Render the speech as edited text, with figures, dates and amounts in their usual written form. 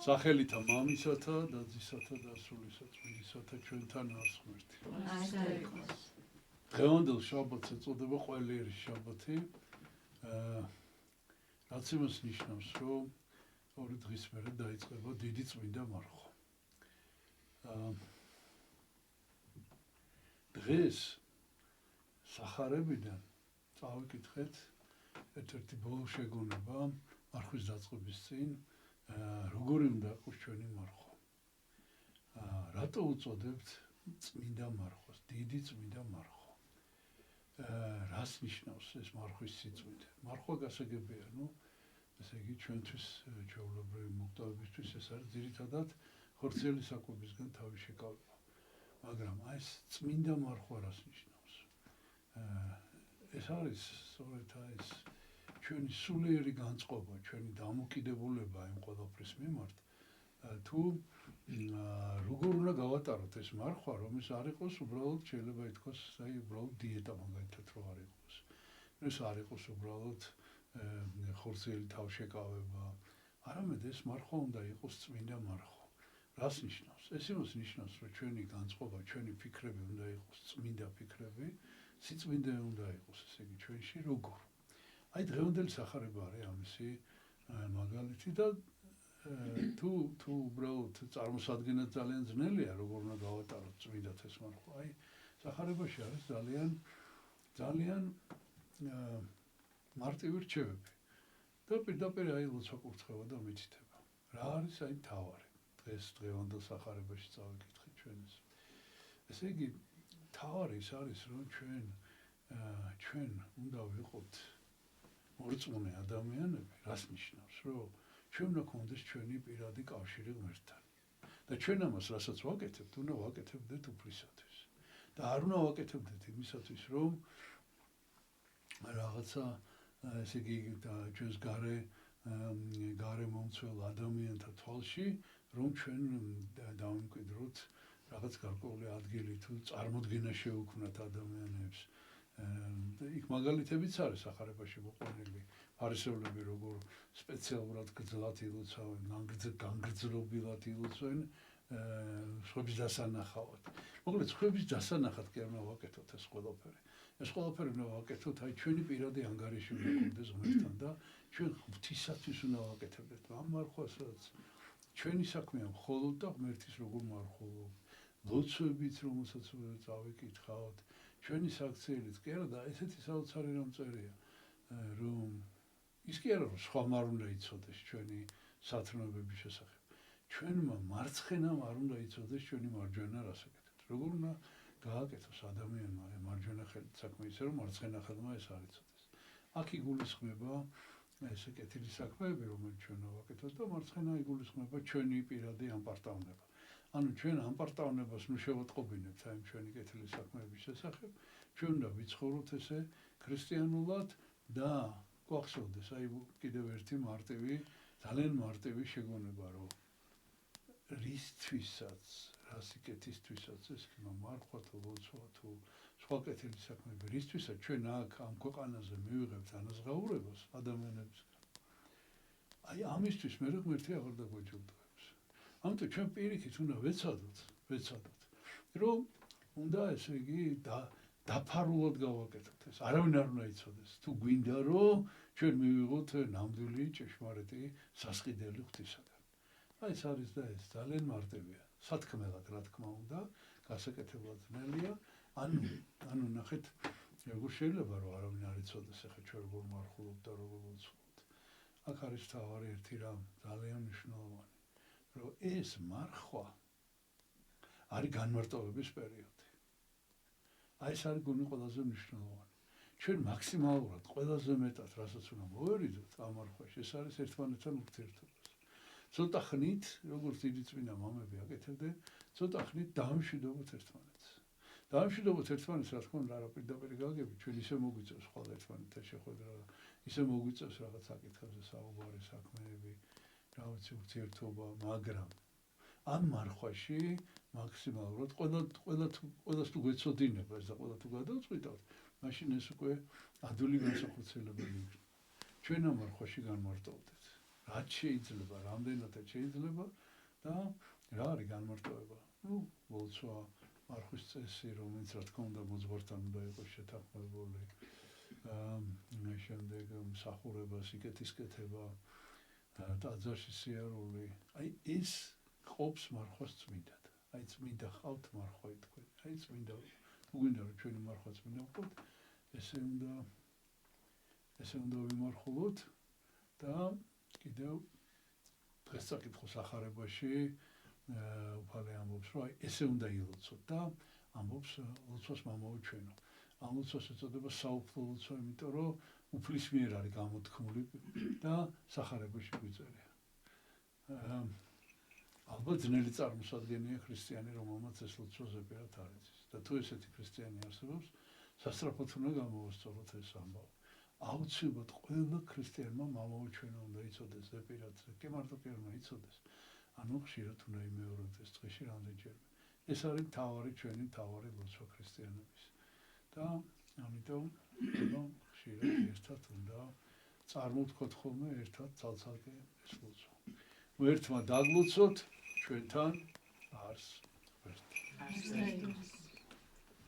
სახელითა მამისათა და ძისათა და სულისა წმინდისათა ჩვენთან არის ღმერთი. დღევანდელ შაბათს ეწოდება ყველიერის შაბათი. რაც იმას ნიშნავს, რომ ორი დღის მერე დაიწყება დიდი წმინდა მარხვა. დღეს სახარებიდან წავიკითხეთ ერთ-ერთი ბოლო შეგონება მარხვის დაწყების წინ, როგორი უნდა იყოს ჩვენი მარხვა. რატო უწოდებთ წმინდა მარხვას, დიდი წმინდა მარხვა? რას ნიშნავს ეს მარხვის სიწმინდე? მარხვა გასაგებია, ესე იგი ჩვენთვის ჩვეულებრივი მოღვაწეებისთვის ეს არის ძირითადად ხორციელი საკვებისგან თავის შეკავება. მაგრამ ეს წმინდა მარხვა რას ნიშნავს? ეს არის სწორედ ეს ჩვენი სულიერი განწყობა, ჩვენი დამოკიდებულება იმ ყველაფრის მიმართ, თუ როგორ უნდა გავატაროთ ეს მარხვა, რომ ეს არ იყოს უბრალოდ შეიძლება ითქვას, უბრალოდ დიეტა მაგალითად რო არ იყოს. ეს არ იყოს უბრალოდ ხორციელი თავშეკავება, არამედ ეს მარხვა უნდა იყოს წმინდა მარხვა. რას ნიშნავს? ეს იმას ნიშნავს, რომ ჩვენი განწყობა, ჩვენი ფიქრები უნდა იყოს წმინდა ფიქრები, სიწმინდე უნდა იყოს, ესე იგი ჩვენში როგორ. აი დღევანდელი სახარება არის ამისი მაგალითი და თუ უბრალოდ წარმოსადგენად ძალიან ძნელია, როგორ უნდა გავატაროთ წმინდად ეს მარხვა. აი სახარებაში არის ძალიან მარტივი რჩევები და პირდაპირ აი ლოცვა-კურთხევა და მითითება. რა არის აი მთავარი? დღევანდელ სახარებაში წავიკითხეთ ჩვენ ეს. ესე იგი მთავარი ის არის, რომ ჩვენ უნდა ვიყოთ მორწმუნე ადამიანები. რას ნიშნავს? რომ ჩვენ უნდა გქონდეს ჩვენი პირადი კავშირი ღმერთთან. და ჩვენ ამას რასაც ვაკეთებთ, უნდა ვაკეთებდეთ უფლისათვის. და არ უნდა ვაკეთებდეთ იმისათვის, რომ რაღაცა ესე იგი ჩვენს გარემომცველ ადამიანთა თვალში, რომ ჩვენ დავიმკვიდროთ რაღაც გარკვეული ადგილი თუ წარმოდგენა შევუქმნათ ადამიანებს. იქ მაგალითებიც არის სახარებაში მოყვანილი. ფარისევლები როგორ სპეციალურად გძლად ილოცავენ, განგრძნობილად ილოცავენ სხვების დასანახავად. მოკლედ, სხვების დასანახად კი არ უნდა ვაკეთოთ ეს ყველაფერი. ეს ყველაფერი უნდა ვაკეთოთ აი ჩვენი პირადი ანგარიში უნდა გქონდეს ღმერთთან და ჩვენ ღვთისათვის უნდა ვაკეთებდეთ ამ მარხვას, რაც ჩვენი საქმეა მხოლოდ და ღმერთის როგორ მარხულობ, ლოცვებით რომელსაც წავიკითხავთ, ჩვენი საქციელით კი არა და ესეთი საოცარი რამ წერია, რომ ის კი არა რომ სხვა არ უნდა იცოდეს ჩვენი სათნოებების შესახებ. ჩვენმა მარცხენამ არ უნდა იცოდეს ჩვენი მარჯვენა რას აკეთებს. როგორ უნდა გააკეთოს ადამიანმა მარჯვენა ხელით საქმე ისე რომ მარცხენა ხელმა ეს არ იცოდეს. აქ იგულისხმება ესე კეთილი საქმეები, რომელიც ჩვენ ვაკეთოთ და მარცხენა იგულისხმება ჩვენი პირადი ამპარტავნება. ანუ ჩვენ ამპარტავნებას ნუ შევატყობინებთ აი ჩვენი კეთილი საქმეების შესახებ, ჩვენ უნდა ვიცხოვროთ ესე ქრისტიანულად და გვახსოვდეს აი კიდევ ერთი ძალიან მარტივი შეგონება, რომ რისთვისაც, რასიკეთისთვისაც ეს მარხვა თუ ლოცვა თუ სხვა კეთილი საქმეები, რისთვისაც ჩვენ აქ ამ ქვეყანაზე მივიღებთ ანაზღაურებას ადამიანებისგან. აი ამისთვის მე ღმერთი აღარ დაგვეჯილდოებს. ამიტომ ჩვენ პირიქით უნდა ვეცადოთ, რომ უნდა ესე იგი დაფარულად გავაკეთოთ ეს. არავინ არ უნდა იცოდეს. თუ გვინდა რომ ჩვენ მივიღოთ ნამდვილი ჭეშმარიტი სასყიდელი ღვთისაგან. აი ეს არის და ეს ძალიან მარტივია. სათქმელად რა თქმა უნდა, გასაკეთებლად ძნელია. ანუ ნახეთ, როგორ შეიძლება რომ არავინ არ იცოდეს ახლა ჩვენ როგორ მარხულობთ და როგორ ლოცავთ. აქ არის თავარი ერთი რამ ძალიან მნიშვნელოვანი, რომ ეს მარხვა არის განმარტოვების პერიოდი. აი ეს არის გონი ყველაზე მნიშვნელოვანი. ჩვენ მაქსიმალურად ყველაზე მეტად რასაც უნდა მოვერიდოთ ამ მარხვაში, ეს არის ერთმანეთთან ურთიერთობა. ცოტა ხნით, როგორც დიდი წმინდა მამები აკეთებდნენ, ცოტა ხნით დავიმშვიდობოთ ერთმანეთს. დავიმშვიდობოთ ერთმანეთს, რა თქმა უნდა, არა პირდაპირ გაგებით, ჩვენ ისე მოგვიწევს ხოლმე ერთმანეთთან შეხვედრა, ისე მოგვიწევს რაღაც საკითხებზე საუბარი, საქმეები, რა ვიცი ურთიერთობა, მაგრამ ამ მარხვაში მაქსიმალურად ყველას თუ გვეცოდინება ეს და ყველა თუ გადავწყვიტავთ, მაშინ ეს უკვე ადვილი განსახორციელებელი იქნება. ჩვენ ამ მარხვაში განმარტოვდეთ. რაც შეიძლება, რამდენადაც შეიძლება და რა არის განმარტოება? ლოცვა, მარხვის წესი, რომელიც რა თქმა უნდა მოძღვართან უნდა იყოს შეთანხმებული. შემდეგ მსახურება, სიკეთის კეთება, ტაძარში სიარული. აი ეს ყოფს მარხვას წმინდად. აი წმინდა ხავთ მარხვაი თქვენ. აი წმინდა უგვინდა რომ ჩვენი მარხვა წმინდა ვყოთ, ესე უნდა ვიმარხულოთ და კიდევ დღეს საკითხოს ახარებაში უფალე ამბობს, რომ აი ესე უნდა ილოცოთ და ამბობს ლოცვას მამაო ჩვენო. ამ ლოცვას ეწოდება საუფლო ლოცვა, იმიტომ რომ უფლის მიერ არის გამოთქმული და სახარებაში გვიწერია. ალბათ ძნელი წარმოსადგენია ქრისტიანი, რომელმაც ეს ლოცვა ზეპირად არ იცის. და თუ ესეთი ქრისტიანი არსებობს, სასწრაფოდ უნდა გამოვასწოროთ ეს ამბავი. აუცილებლად ყველა ქრისტიანმა მამაო ჩვენო უნდა იცოდეს ზეპირად, კი მარტო კი არ უნდა იცოდეს. ანუ ხშირად უნდა იმეორებდეს დღეში რამდენჯერმე. ეს არის ჩვენი მთავარი ლოცვა ქრისტიანების. და ამიტომ ხშირად ერთად უნდა წარმოვთქვათ ხოლმე ერთად ცალ-ცალკე ეს ლოცვა. ერთმა დაგლოცოთ ჩვენთან არს ღმერთი.